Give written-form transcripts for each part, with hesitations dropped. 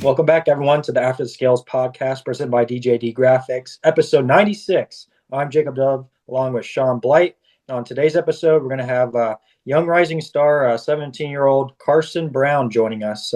Welcome back, everyone, to the After the Scales podcast presented by DJD Graphics, episode 96. I'm Jacob Dove, along with Shaun Blight. And on today's episode, we're going to have young rising star, 17-year-old CARSON Brown joining us.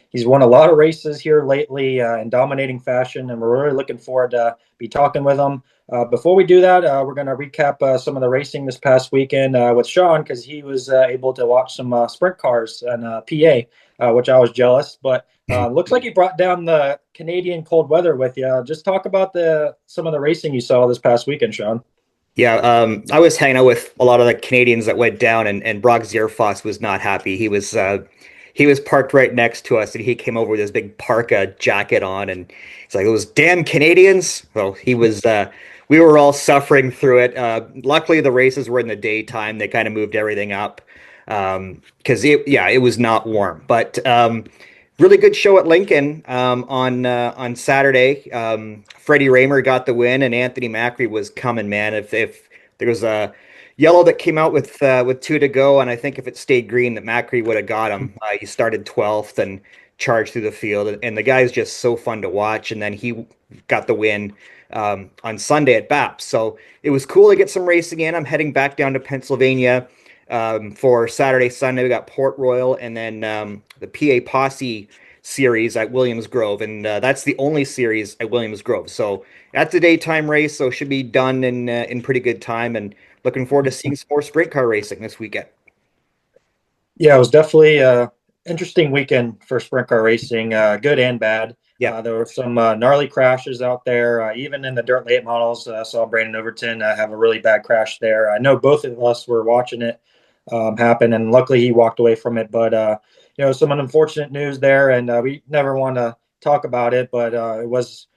He's won a lot of races here lately in dominating fashion, and we're really looking forward to be talking with him. Before we do that, we're going to recap some of the racing this past weekend with Shaun because he was able to watch some sprint cars in PA, which I was jealous. But looks like you brought down the Canadian cold weather with you. Just talk about some of the racing you saw this past weekend, Shaun. Yeah, I was hanging out with a lot of the Canadians that went down, and Brock Zierfoss was not happy. He was parked right next to us, and he came over with his big parka jacket on, and it's like those damn Canadians. Well, he was. We were all suffering through it. Luckily, the races were in the daytime. They kind of moved everything up because it was not warm, but. Really good show at Lincoln on Saturday. Freddie Raymer got the win, and Anthony Macri was coming, man. If there was a yellow that came out with two to go, and I think if it stayed green, that Macri would have got him. He started 12th and charged through the field, and the guy's just so fun to watch. And then he got the win on Sunday at BAPS, so it was cool to get some racing in. I'm heading back down to Pennsylvania for Saturday, Sunday. We got Port Royal, and then the PA Posse series at Williams Grove, and that's the only series at Williams Grove. So that's a daytime race, so should be done in pretty good time. And looking forward to seeing some more sprint car racing this weekend. Yeah, it was definitely an interesting weekend for sprint car racing, good and bad. Yeah. There were some gnarly crashes out there, even in the dirt late models. I saw Brandon Overton have a really bad crash there. I know both of us were watching it happen, and luckily he walked away from it. But some unfortunate news there, and we never want to talk about it, but it was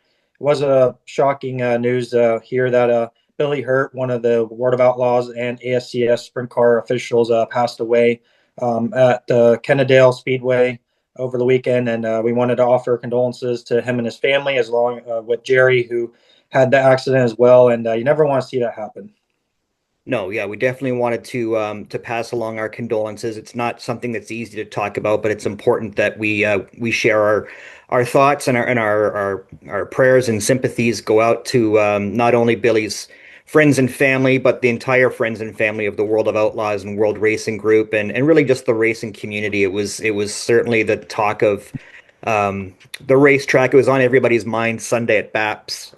a shocking news here that Billy Hurt, one of the World of Outlaws and ASCS sprint car officials, passed away at Kennedale Speedway over the weekend, and we wanted to offer condolences to him and his family, as long with Jerry, who had the accident as well. And you never want to see that happen. No, yeah, we definitely wanted to pass along our condolences. It's not something that's easy to talk about, but it's important that we share our thoughts and our prayers and sympathies go out to not only Billy's friends and family, but the entire friends and family of the World of Outlaws and World Racing Group, and really just the racing community. It was certainly the talk of the racetrack. It was on everybody's mind Sunday at BAPS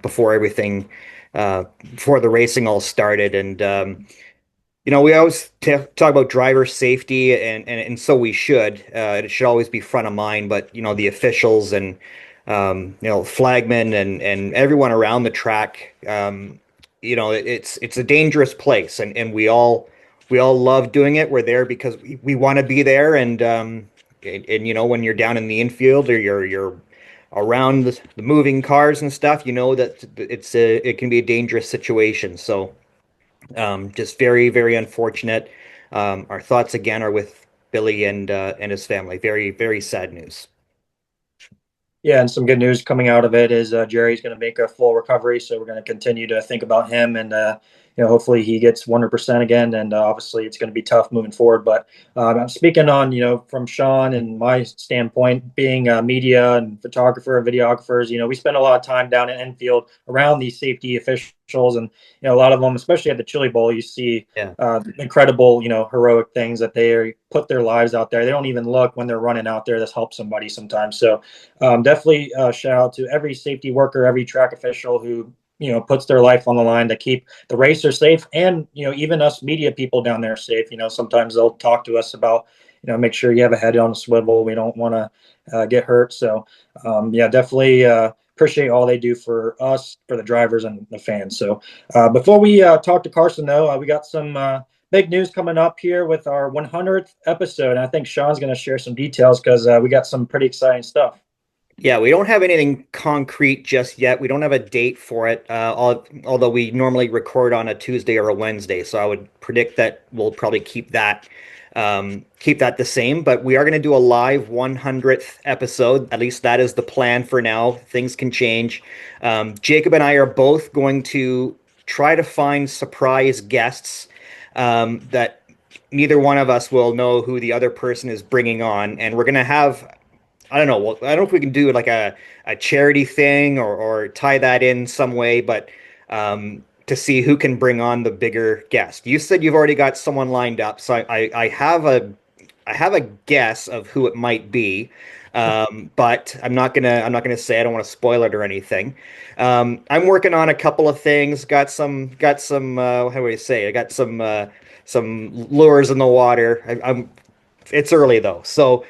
before everything. Before the racing all started. And, we always talk about driver safety, and so we should. It should always be front of mind. But, the officials and, flagmen and everyone around the track, it's a dangerous place. And we all love doing it. We're there because we want to be there. And when you're down in the infield or you're around the moving cars and stuff, that it can be a dangerous situation. So just very, very unfortunate. Our thoughts again are with Billy and his family. Very, very sad news. Yeah, and some good news coming out of it is Jerry's going to make a full recovery, so we're going to continue to think about him, and hopefully he gets 100% again. And obviously it's going to be tough moving forward. But I'm speaking on from Shaun and my standpoint, being media and photographer and videographers. We spend a lot of time down in Enfield around these safety officials, and a lot of them, especially at the Chili Bowl, you see incredible heroic things that they put their lives out there. They don't even look when they're running out there. This helps somebody sometimes. So definitely shout out to every safety worker, every track official who puts their life on the line to keep the racer safe, and even us media people down there safe. Sometimes they'll talk to us about make sure you have a head on a swivel. We don't want to get hurt. So definitely appreciate all they do for us, for the drivers and the fans. So before we talk to CARSON, though, we got some big news coming up here with our 100th episode, and I think Shaun's going to share some details because we got some pretty exciting stuff. Yeah, we don't have anything concrete just yet. We don't have a date for it, although we normally record on a Tuesday or a Wednesday. So I would predict that we'll probably keep that the same. But we are going to do a live 100th episode. At least that is the plan for now. Things can change. Jacob and I are both going to try to find surprise guests that neither one of us will know who the other person is bringing on. And we're going to have I don't know. Well, I don't know if we can do like a charity thing or tie that in some way, but to see who can bring on the bigger guest. You said you've already got someone lined up, so I have a guess of who it might be, but I'm not gonna say. I don't want to spoil it or anything. I'm working on a couple of things. Got some. How do I say? I got some lures in the water. I'm it's early though, so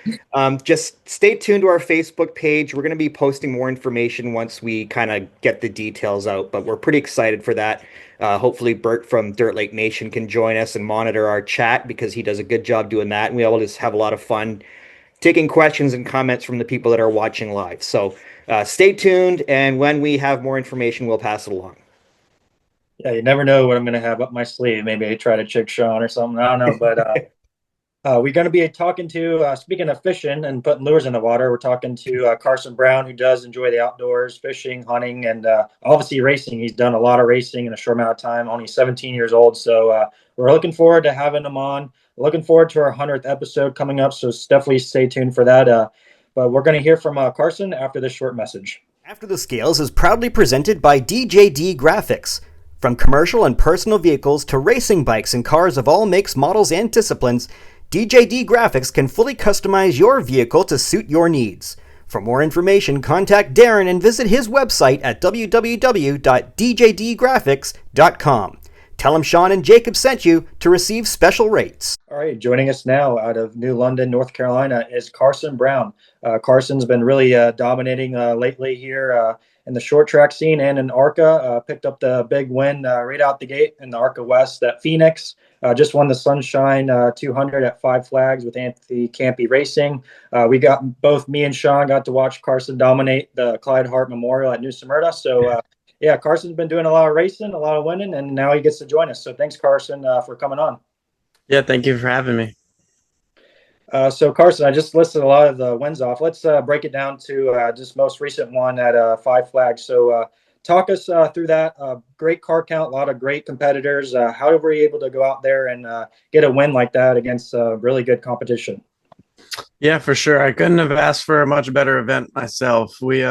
just stay tuned to our Facebook page. We're going to be posting more information once we kind of get the details out, but we're pretty excited for that. Hopefully, Bert from Dirt Lake Nation can join us and monitor our chat because he does a good job doing that, and we all just have a lot of fun taking questions and comments from the people that are watching live. So stay tuned, and when we have more information, we'll pass it along. Yeah, you never know what I'm going to have up my sleeve. Maybe I try to trick Shaun or something. I don't know, but we're going to be talking to, speaking of fishing and putting lures in the water, we're talking to Carson Brown, who does enjoy the outdoors, fishing, hunting, and obviously racing. He's done a lot of racing in a short amount of time, only 17 years old. So we're looking forward to having him on. Looking forward to our 100th episode coming up. So definitely stay tuned for that. But we're going to hear from Carson after this short message. After the Scales is proudly presented by DJD Graphics. From commercial and personal vehicles to racing bikes and cars of all makes, models, and disciplines, DJD Graphics can fully customize your vehicle to suit your needs. For more information, contact Darren and visit his website at www.djdgraphics.com. Tell him Shaun and Jacob sent you to receive special rates. All right, joining us now out of New London, North Carolina, is Carson Brown. Carson's been really dominating lately here in the short track scene and in ARCA. Picked up the big win right out the gate in the ARCA West at Phoenix. Just won the Sunshine 200 at Five Flags with Anthony Campy Racing. We got both me and Shaun got to watch Carson dominate the Clyde Hart Memorial at New Smyrna. So yeah, Carson's been doing a lot of racing, a lot of winning, and now he gets to join us. So thanks, Carson, for coming on. Yeah, thank you for having me. So Carson, I just listed a lot of the wins off. Let's break it down to just most recent one at Five Flags. So talk us through that. Great car count, a lot of great competitors. How were you able to go out there and get a win like that against really good competition? Yeah, for sure. I couldn't have asked for a much better event myself. We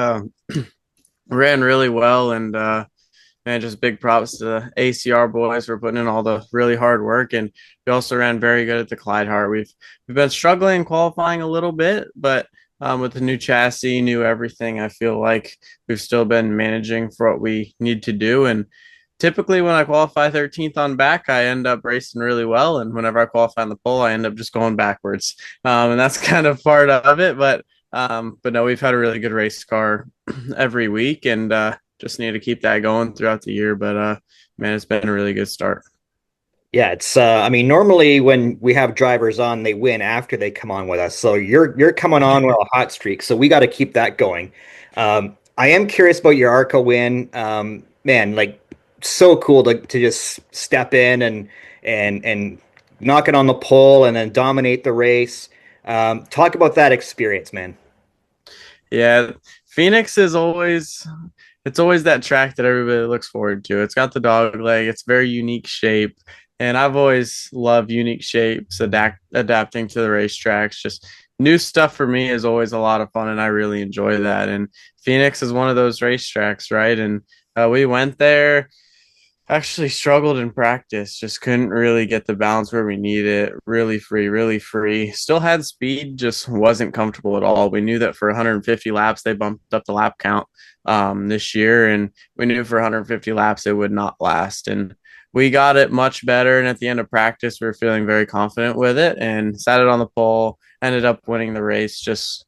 ran really well, and man, just big props to the ACR boys for putting in all the really hard work. And we also ran very good at the Clyde Hart. We've been struggling qualifying a little bit, but with the new chassis, new everything, I feel like we've still been managing for what we need to do. And typically when I qualify 13th on back, I end up racing really well. And whenever I qualify on the pole, I end up just going backwards. And that's kind of part of it. But no, we've had a really good race car every week, and just need to keep that going throughout the year. But man, it's been a really good start. Yeah, it's I mean, normally when we have drivers on, they win after they come on with us. So you're coming on with a hot streak, so we got to keep that going. I am curious about your ARCA win. Man, like so cool to just step in and knock it on the pole and then dominate the race. Talk about that experience, man. Yeah, Phoenix is always it's always that track that everybody looks forward to. It's got the dog leg. It's very unique shape. And I've always loved unique shapes, adapting to the racetracks. Just new stuff for me is always a lot of fun, and I really enjoy that. And Phoenix is one of those racetracks, right? And we went there, actually struggled in practice, just couldn't really get the balance where we need it. Really free, really free. Still had speed, just wasn't comfortable at all. We knew that for 150 laps, they bumped up the lap count this year, and we knew for 150 laps it would not last. And we got it much better, and at the end of practice, we were feeling very confident with it and sat it on the pole, ended up winning the race. Just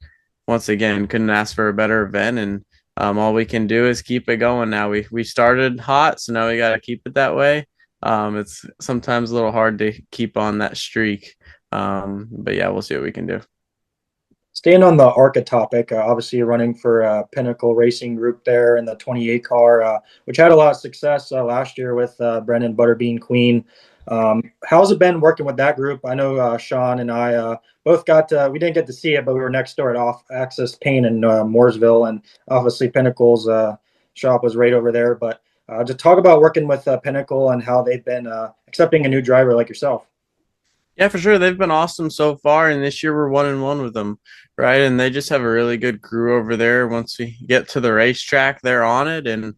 once again, couldn't ask for a better event, and all we can do is keep it going now. We started hot, so now we got to keep it that way. It's sometimes a little hard to keep on that streak, but yeah, we'll see what we can do. Staying on the ARCA topic, obviously you're running for Pinnacle Racing Group there in the 28 car, which had a lot of success last year with Brendan Butterbean Queen. How's it been working with that group? I know Shaun and I both we didn't get to see it, but we were next door at Off Access Paint in Mooresville, and obviously Pinnacle's shop was right over there. But to talk about working with Pinnacle and how they've been accepting a new driver like yourself. Yeah, for sure. They've been awesome so far, and this year we're 1-1 with them, right? And they just have a really good crew over there. Once we get to the racetrack, they're on it, and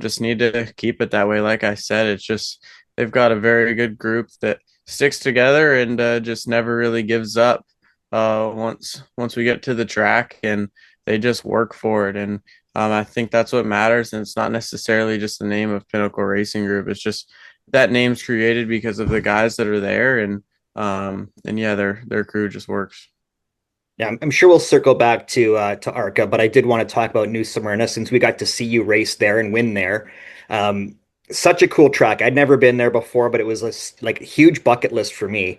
just need to keep it that way. Like I said, it's just they've got a very good group that sticks together and just never really gives up. Once we get to the track, and they just work for it, and I think that's what matters. And it's not necessarily just the name of Pinnacle Racing Group. It's just that name's created because of the guys that are there, and yeah, their crew just works. Yeah, I'm sure we'll circle back to ARCA, but I did want to talk about New Smyrna since we got to see you race there and win there. Um, Such a cool track. I'd never been there before, but it was like a huge bucket list for me.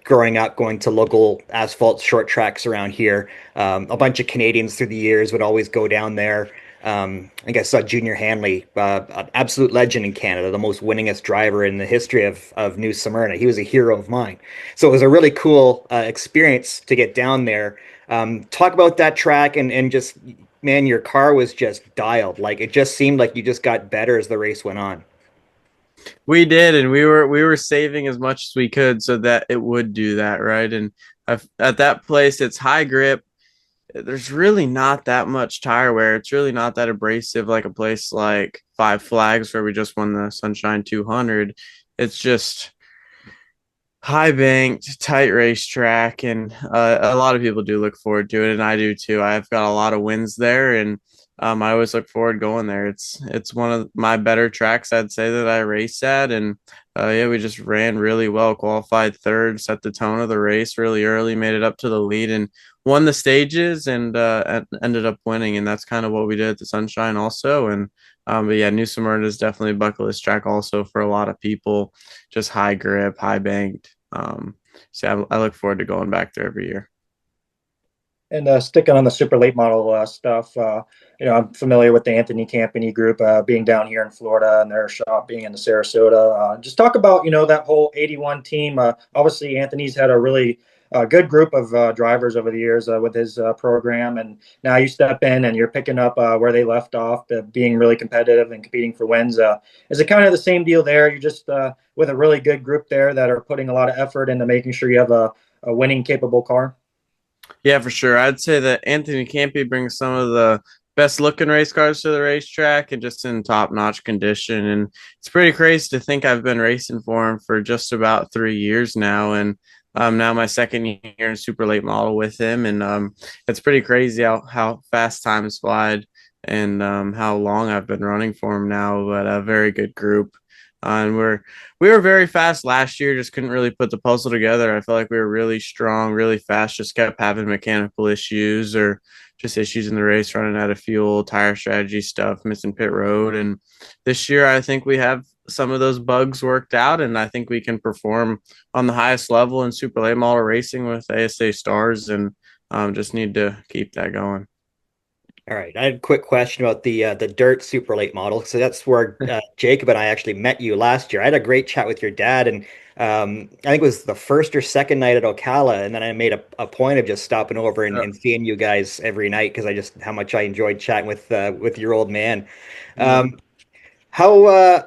Growing up, going to local asphalt short tracks around here, a bunch of Canadians through the years would always go down there. I think I saw Junior Hanley, an absolute legend in Canada, the most winningest driver in the history of New Smyrna. He was a hero of mine. So it was a really cool experience to get down there. Talk about that track and just, man, your car was just dialed. Like it just seemed like you just got better as the race went on. We did, and we were saving as much as we could so that it would do that, right? And at that place, it's high grip. There's really not that much tire wear. It's really not that abrasive like a place like Five Flags where we just won the Sunshine 200. It's just high banked, tight racetrack, and a lot of people do look forward to it, and I do too. I've got a lot of wins there, and I always look forward going there. It's one of my better tracks, I'd say, that I race at, and yeah, we just ran really well, qualified third, set the tone of the race really early, made it up to the lead, and won the stages, and ended up winning, and that's kind of what we did at the Sunshine also, and. But yeah, New Smyrna is definitely a bucket list track also for a lot of people. Just high grip, high banked. So I look forward to going back there every year. And sticking on the super late model stuff, I'm familiar with the Anthony Campany group being down here in Florida and their shop being in the Sarasota. Just talk about, that whole 81 team. Obviously, Anthony's had a really good group of drivers over the years with his program. And now you step in and you're picking up where they left off, being really competitive and competing for wins. Is it kind of the same deal there? You're just with a really good group there that are putting a lot of effort into making sure you have a winning capable car? Yeah, for sure. I'd say that Anthony Campy brings some of the best looking race cars to the racetrack and just in top notch condition. And it's pretty crazy to think I've been racing for him for just about 3 years now. And now my second year in super late model with him. And it's pretty crazy how fast time has flied and how long I've been running for him now. But a very good group. And we were very fast last year, just couldn't really put the puzzle together. I felt like we were really strong, really fast, just kept having mechanical issues or just issues in the race, running out of fuel, tire strategy stuff, missing pit road. And this year, I think we have some of those bugs worked out, and I think we can perform on the highest level in super late model racing with ASA stars, and just need to keep that going. All right, I had a quick question about the dirt super late model. So that's where Jacob and I actually met you last year. I had a great chat with your dad, and I think it was the first or second night at Ocala, and then I made a point of just stopping over and seeing you guys every night because I just how much I enjoyed chatting with your old man. Mhm. Um, how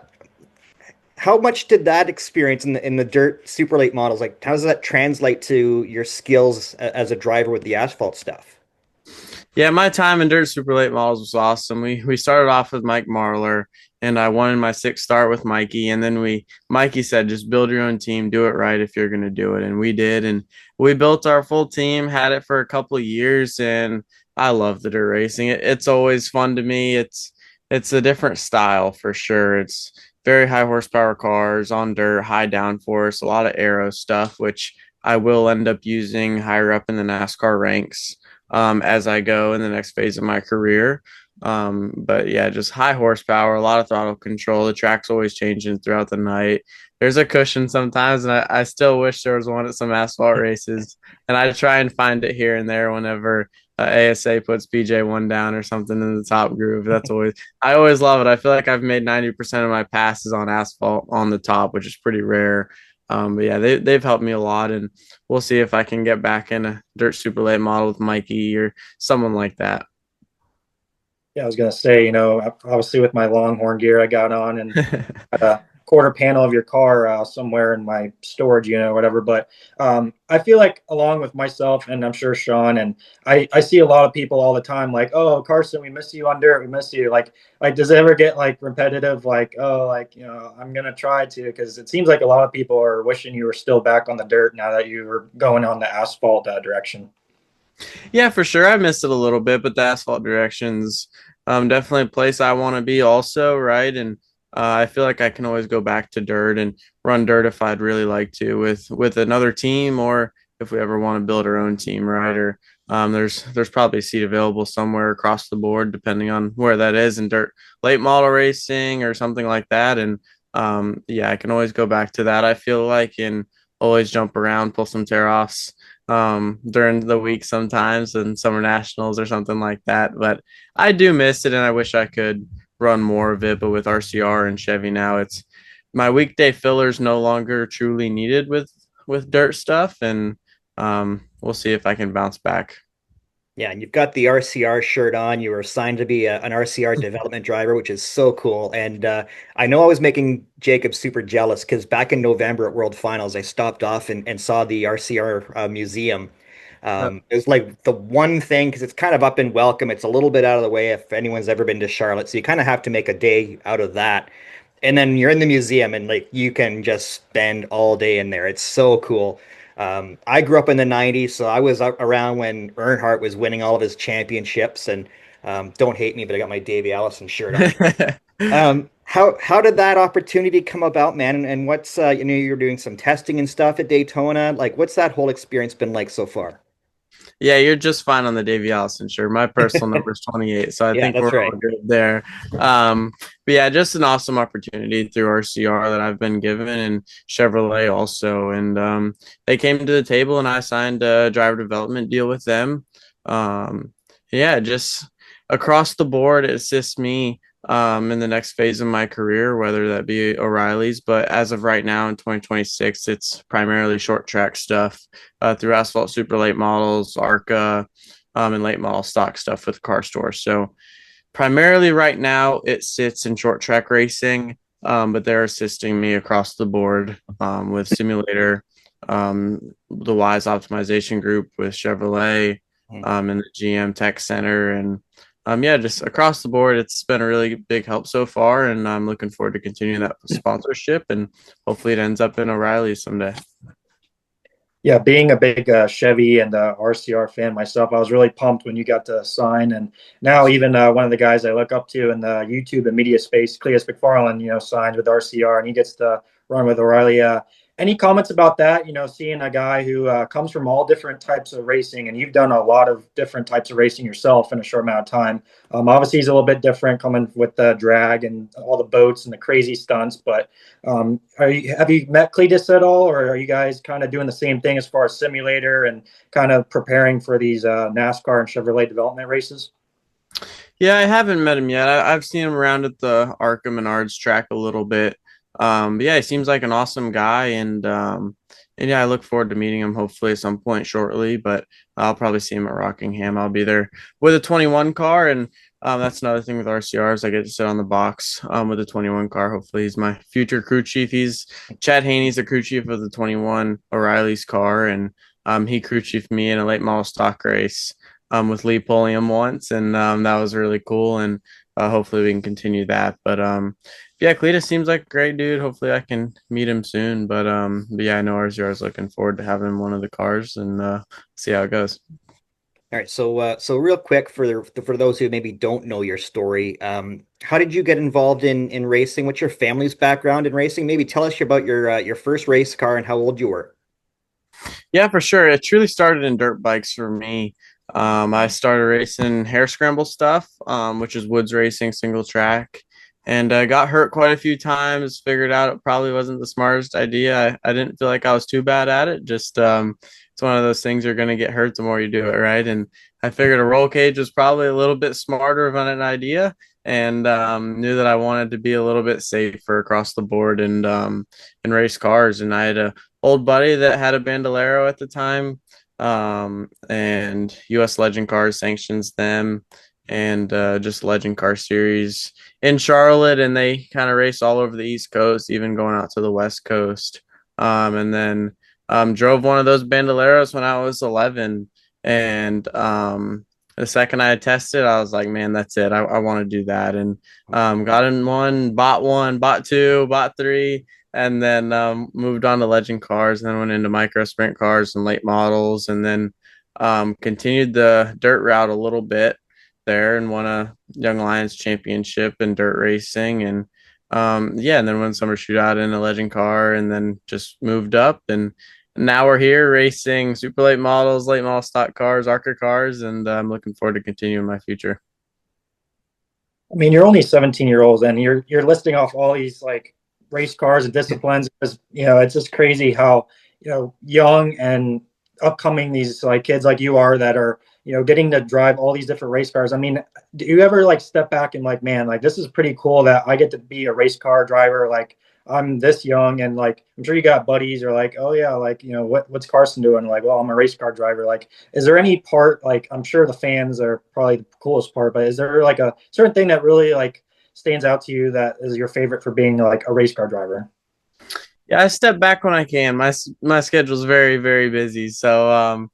how much did that experience in the dirt super late models, like how does that translate to your skills as a driver with the asphalt stuff? Yeah, my time in dirt super late models was awesome. We started off with Mike Marlar, and I won my sixth start with Mikey. And then Mikey said, just build your own team, do it right if you're going to do it. And we did. And we built our full team, had it for a couple of years. And I love the dirt racing. It's always fun to me. It's a different style for sure. It's very high horsepower cars on dirt, high downforce, a lot of aero stuff, which I will end up using higher up in the NASCAR ranks as I go in the next phase of my career. But yeah, just high horsepower, a lot of throttle control. The track's always changing throughout the night. There's a cushion sometimes, and I still wish there was one at some asphalt races. And I try and find it here and there whenever ASA puts PJ1 down or something in the top groove. I always love it. I feel like I've made 90% of my passes on asphalt on the top, which is pretty rare. But yeah, they've helped me a lot, and we'll see if I can get back in a dirt super late model with Mikey or someone like that. Yeah, I was going to say, obviously with my Longhorn gear I got on and quarter panel of your car somewhere in my storage unit or whatever. But I feel like along with myself, and I'm sure Shaun, and I see a lot of people all the time like, oh, Carson, we miss you on dirt. We miss you. Like, does it ever get like repetitive? Like, oh, like, I'm going to try to, because it seems like a lot of people are wishing you were still back on the dirt now that you were going on the asphalt direction. Yeah, for sure. I missed it a little bit, but the asphalt directions definitely a place I want to be also, right? And I feel like I can always go back to dirt and run dirt if I'd really like to with another team, or if we ever want to build our own team, right? Or there's probably a seat available somewhere across the board, depending on where that is in dirt late model racing or something like that. And yeah, I can always go back to that. I feel like, and always jump around, pull some tear offs during the week sometimes, and summer nationals or something like that. But I do miss it, and I wish I could run more of it. But with RCR and Chevy now, it's my weekday fillers no longer truly needed with dirt stuff, and we'll see if I can bounce back. Yeah, and you've got the RCR shirt on. You were assigned to be an RCR development driver, which is so cool. And I know I was making Jacob super jealous because back in November at World Finals, I stopped off and saw the RCR museum. It was like the one thing, because it's kind of up in Welcome. It's a little bit out of the way if anyone's ever been to Charlotte. So you kind of have to make a day out of that. And then you're in the museum and like you can just spend all day in there. It's so cool. I grew up in the 90s, so I was around when Earnhardt was winning all of his championships. And don't hate me, but I got my Davey Allison shirt on. How did that opportunity come about, man? And what's you're doing some testing and stuff at Daytona. Like, what's that whole experience been like so far? Yeah, you're just fine on the Davey Allison shirt. My personal number is 28, so I Yeah, think that's we're right. all good there. But yeah, just an awesome opportunity through RCR that I've been given, and Chevrolet also. And they came to the table, and I signed a driver development deal with them. Yeah, just across the board, it assists me in the next phase of my career, whether that be O'Reilly's. But as of right now in 2026, it's primarily short track stuff through Asphalt Super Late Models, ARCA, and late model stock stuff with car stores. So primarily right now it sits in short track racing, but they're assisting me across the board with simulator, the Wise Optimization Group with Chevrolet, and the GM Tech Center, and yeah, just across the board, it's been a really big help so far, and I'm looking forward to continuing that sponsorship, and hopefully it ends up in O'Reilly someday. Yeah, being a big Chevy and RCR fan myself, I was really pumped when you got to sign. And now even one of the guys I look up to in the YouTube and media space, Cleus McFarland, signed with RCR and he gets to run with O'Reilly. Any comments about that? Seeing a guy who comes from all different types of racing, and you've done a lot of different types of racing yourself in a short amount of time. Obviously, he's a little bit different coming with the drag and all the boats and the crazy stunts. But have you met Cletus at all, or are you guys kind of doing the same thing as far as simulator and kind of preparing for these NASCAR and Chevrolet development races? Yeah, I haven't met him yet. I've seen him around at the ARCA Menards track a little bit. But yeah, he seems like an awesome guy, and yeah, I look forward to meeting him hopefully at some point shortly. But I'll probably see him at Rockingham. I'll be there with a 21 car, and that's another thing with RCRs. I get to sit on the box with a 21 car. Hopefully, he's my future crew chief. Chad Haney's the crew chief of the 21 O'Reilly's car, and he crew chiefed me in a late model stock race with Lee Pulliam once, and that was really cool. And hopefully, we can continue that. But yeah, Cletus seems like a great dude. Hopefully I can meet him soon. But yeah, I know RCR is looking forward to having one of the cars and see how it goes. All right, so real quick for those who maybe don't know your story, how did you get involved in racing? What's your family's background in racing? Maybe tell us about your first race car and how old you were. Yeah, for sure. It truly started in dirt bikes for me. I started racing hair scramble stuff, which is woods racing, single track, and I got hurt quite a few times. Figured out it probably wasn't the smartest idea. I didn't feel like I was too bad at it. Just it's one of those things, you're going to get hurt the more you do it, right? And I figured a roll cage was probably a little bit smarter of an idea, and knew that I wanted to be a little bit safer across the board and race cars. And I had a old buddy that had a Bandolero at the time, and US Legend Cars sanctions them, and just Legend Car Series in Charlotte, and they kind of race all over the East Coast, even going out to the West Coast. And then drove one of those Bandoleros when I was 11, and the second I had tested, I was like, man, that's it. I want to do that, and got in one, bought two, bought three, and then moved on to Legend cars, and then went into micro sprint cars and late models, and then continued the dirt route a little bit there and won a Young Lions championship in dirt racing. And yeah, and then won summer shootout in a Legend car, and then just moved up. And now we're here racing super late models, late model stock cars, ARCA cars, and I'm looking forward to continuing my future. I mean, you're only 17-year-olds, and you're listing off all these like race cars and disciplines. Because, it's just crazy how young and upcoming these like kids like you are that are getting to drive all these different race cars. I mean, do you ever like step back and like, man, like this is pretty cool that I get to be a race car driver? Like I'm this young, and like I'm sure you got buddies or like, oh yeah, like what's Carson doing? Like, well, I'm a race car driver. Like, is there any part, like I'm sure the fans are probably the coolest part, but is there like a certain thing that really like stands out to you that is your favorite for being like a race car driver? Yeah, I step back when I can. My schedule's very, very busy. So I'm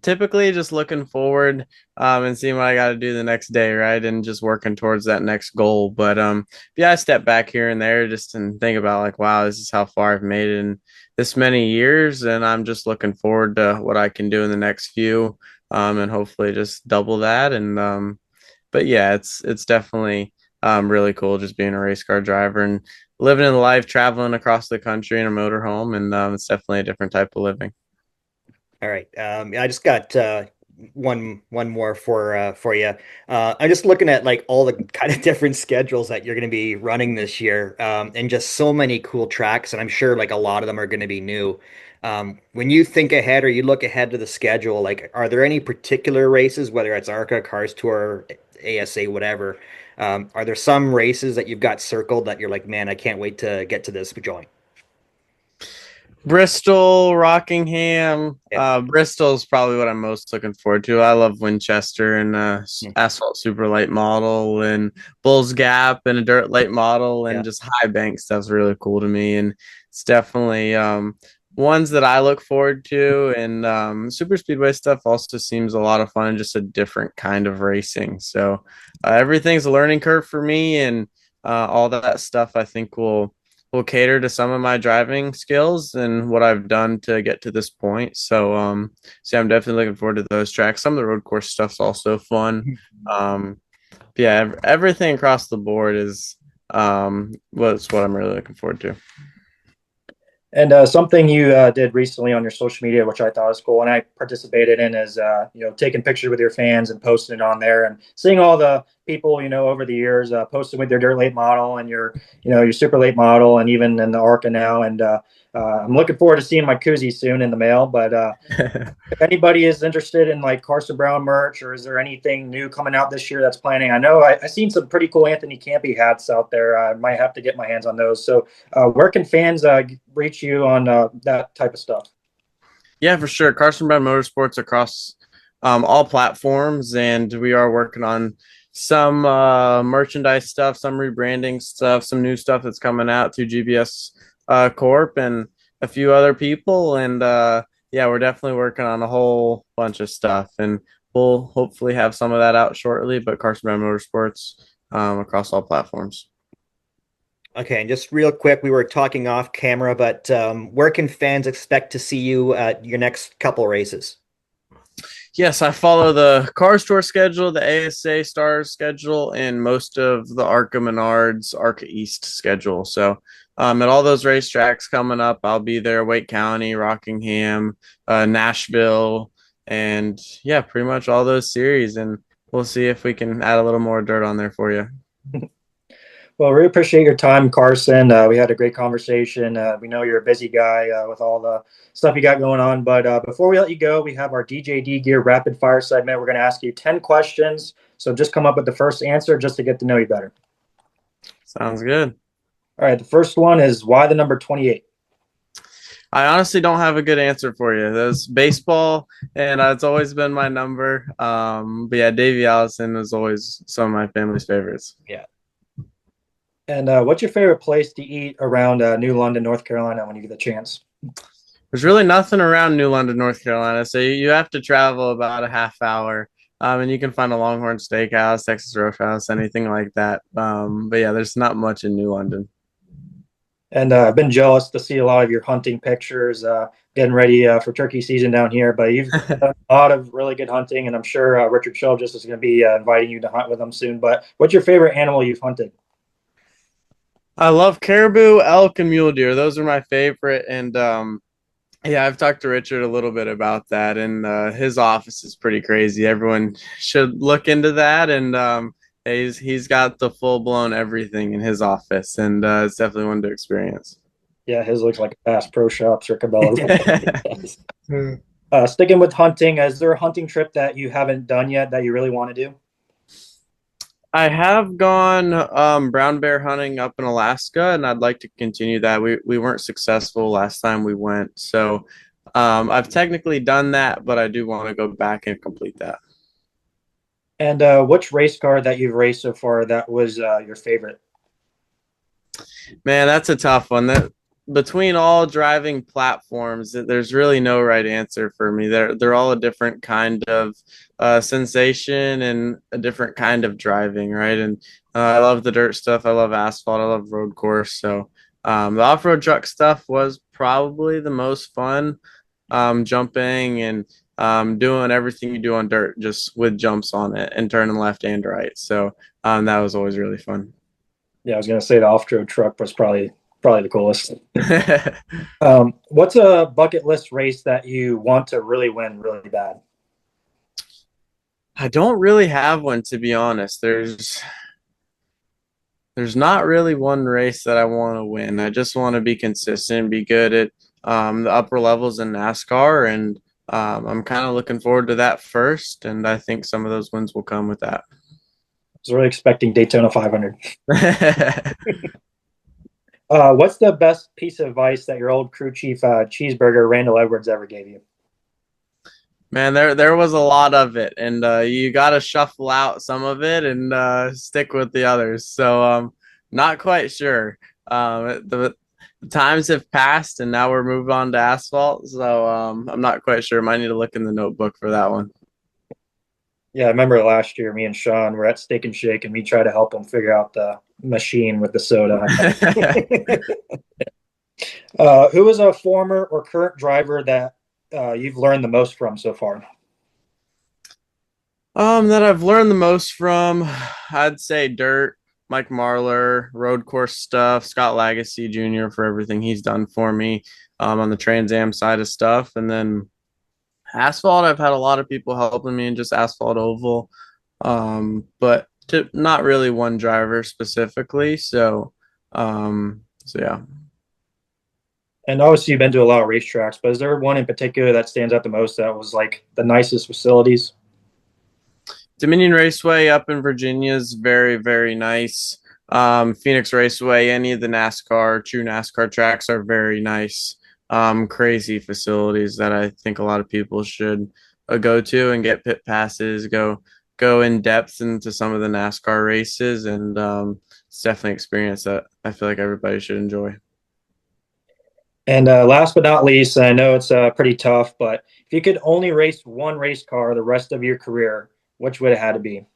typically just looking forward and seeing what I got to do the next day, right? And just working towards that next goal. But yeah, I step back here and there just and think about like, wow, this is how far I've made it in this many years, and I'm just looking forward to what I can do in the next few, and hopefully just double that. And but yeah, it's definitely really cool just being a race car driver and living in life, traveling across the country in a motorhome, and it's definitely a different type of living. All right. I just got one more for you. I'm just looking at like all the kind of different schedules that you're going to be running this year, and just so many cool tracks, and I'm sure like a lot of them are going to be new. When you think ahead or you look ahead to the schedule, like are there any particular races, whether it's ARCA, Cars Tour, ASA, whatever? Are there some races that you've got circled that you're like, man, I can't wait to get to this joint? Bristol, Rockingham. Yeah. Bristol is probably what I'm most looking forward to. I love Winchester and asphalt super light model, and Bulls Gap and a dirt light model, and just high bank stuff's really cool to me. And it's definitely ones that I look forward to. And super speedway stuff also seems a lot of fun, just a different kind of racing. So everything's a learning curve for me, and all that stuff I think will cater to some of my driving skills and what I've done to get to this point. So I'm definitely looking forward to those tracks. Some of the road course stuff's also fun. Yeah, everything across the board is what I'm really looking forward to. And something you did recently on your social media, which I thought was cool, and I participated in, is taking pictures with your fans and posting it on there, and seeing all the people over the years posting with their dirt late model and your super late model, and even in the ARCA now. And I'm looking forward to seeing my koozie soon in the mail. But if anybody is interested in like Carson Brown merch, or is there anything new coming out this year that's planning? I know I seen some pretty cool Anthony Campy hats out there. I might have to get my hands on those. So where can fans reach you on that type of stuff? Yeah, for sure. Carson Brown Motorsports across all platforms, and we are working on some merchandise stuff, some rebranding stuff, some new stuff that's coming out through GBS Corp and a few other people. And yeah, we're definitely working on a whole bunch of stuff, and we'll hopefully have some of that out shortly. But Carson Brown Motorsports across all platforms. Okay, and just real quick, we were talking off camera, but where can fans expect to see you at your next couple races? Yes, I follow the Cars Tour schedule, the ASA Stars schedule, and most of the ARCA Menards, ARCA East schedule. So at all those racetracks coming up, I'll be there, Wake County, Rockingham, Nashville, and yeah, pretty much all those series. And we'll see if we can add a little more dirt on there for you. Well, we appreciate your time, Carson. We had a great conversation. We know you're a busy guy with all the stuff you got going on. But before we let you go, we have our DJD Gear Rapid Fire segment. We're going to ask you 10 questions. So just come up with the first answer just to get to know you better. Sounds good. All right. The first one is, why the number 28? I honestly don't have a good answer for you. There's baseball, and it's always been my number. But yeah, Davey Allison is always some of my family's favorites. Yeah. And what's your favorite place to eat around New London, North Carolina, when you get the chance? There's really nothing around New London, North Carolina, so you have to travel about a half hour. And you can find a Longhorn Steakhouse, Texas Roadhouse, anything like that. But yeah, there's not much in New London. And I've been jealous to see a lot of your hunting pictures, getting ready for turkey season down here. But you've done a lot of really good hunting, and I'm sure Richard Childress is going to be inviting you to hunt with him soon. But what's your favorite animal you've hunted? I love caribou, elk, and mule deer. Those are my favorite. And yeah, I've talked to Richard a little bit about that, and his office is pretty crazy. Everyone should look into that. And he's got the full blown everything in his office, and it's definitely one to experience. Yeah, his looks like a Bass Pro Shops or Cabela's. Sticking with hunting, is there a hunting trip that you haven't done yet that you really want to do? I have gone brown bear hunting up in Alaska, and I'd like to continue that. We weren't successful last time we went, so I've technically done that, but I do want to go back and complete that. And which race car that you've raced so far that was your favorite? Man, that's a tough one. That between all driving platforms, there's really no right answer for me. They're all a different kind of sensation and a different kind of driving, right? And I love the dirt stuff. I love asphalt. I love road course. So the off-road truck stuff was probably the most fun. Jumping and doing everything you do on dirt, just with jumps on it and turning left and right. So that was always really fun. Yeah, I was going to say the off-road truck was probably the coolest. What's a bucket list race that you want to really win really bad? I don't really have one, to be honest. There's not really one race that I want to win. I just want to be consistent, be good at the upper levels in NASCAR, and I'm kind of looking forward to that first, and I think some of those wins will come with that. I was really expecting Daytona 500. What's the best piece of advice that your old crew chief Cheeseburger Randall Edwards ever gave you? Man, there was a lot of it, and you got to shuffle out some of it and stick with the others. So not quite sure. The times have passed, and now we're moved on to asphalt. So I'm not quite sure. Might need to look in the notebook for that one. Yeah, I remember last year, me and Shaun were at Steak and Shake, and we tried to help him figure out the machine with the soda. Who is a former or current driver that you've learned the most from so far? That I've learned the most from, I'd say dirt, Mike Marlar, road course stuff, Scott Lagacy Jr. for everything he's done for me on the Trans Am side of stuff, and then asphalt, I've had a lot of people helping me in just asphalt oval, but not really one driver specifically. So yeah. And obviously, you've been to a lot of racetracks, but is there one in particular that stands out the most that was like the nicest facilities? Dominion Raceway up in Virginia is very, very nice. Phoenix Raceway, any of the true NASCAR tracks are very nice. Crazy facilities that I think a lot of people should go to and get pit passes, go in depth into some of the NASCAR races, and it's definitely an experience that I feel like everybody should enjoy. And last but not least, I know it's pretty tough, but if you could only race one race car the rest of your career, which would it have to be?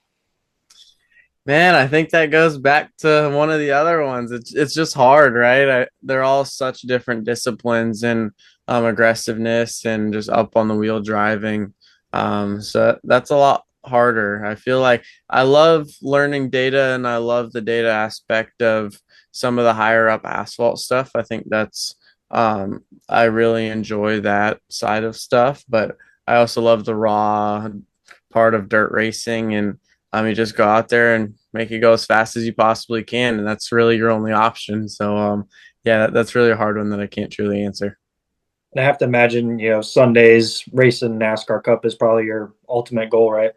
Man, I think that goes back to one of the other ones. It's just hard, right? They're all such different disciplines and aggressiveness and just up on the wheel driving. So that's a lot harder. I feel like I love learning data, and I love the data aspect of some of the higher up asphalt stuff. I think that's I really enjoy that side of stuff, but I also love the raw part of dirt racing, and you just go out there and make it go as fast as you possibly can, and that's really your only option. So yeah, that's really a hard one that I can't truly answer. And I have to imagine, Sundays racing NASCAR Cup is probably your ultimate goal, right?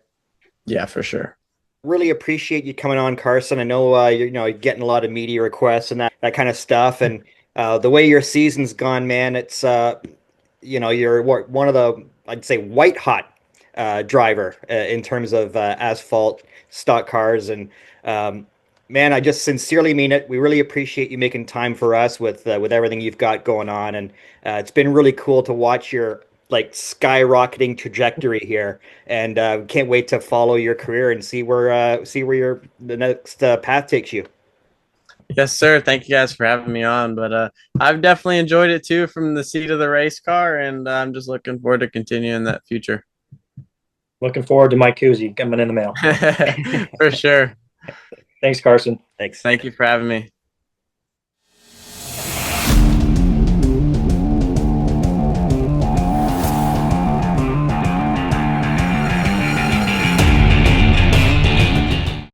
Yeah, for sure. Really appreciate you coming on, Carson. I know you're getting a lot of media requests and that kind of stuff, and The way your season's gone, man, it's you're one of the, I'd say, white hot driver in terms of asphalt stock cars. And man, I just sincerely mean it. We really appreciate you making time for us with everything you've got going on. And it's been really cool to watch your like skyrocketing trajectory here. And can't wait to follow your career and see where the next path takes you. Yes, sir. Thank you guys for having me on. But I've definitely enjoyed it too from the seat of the race car, and I'm just looking forward to continuing that future. Looking forward to my koozie coming in the mail. For sure. Thanks, Carson. Thanks. Thank you for having me.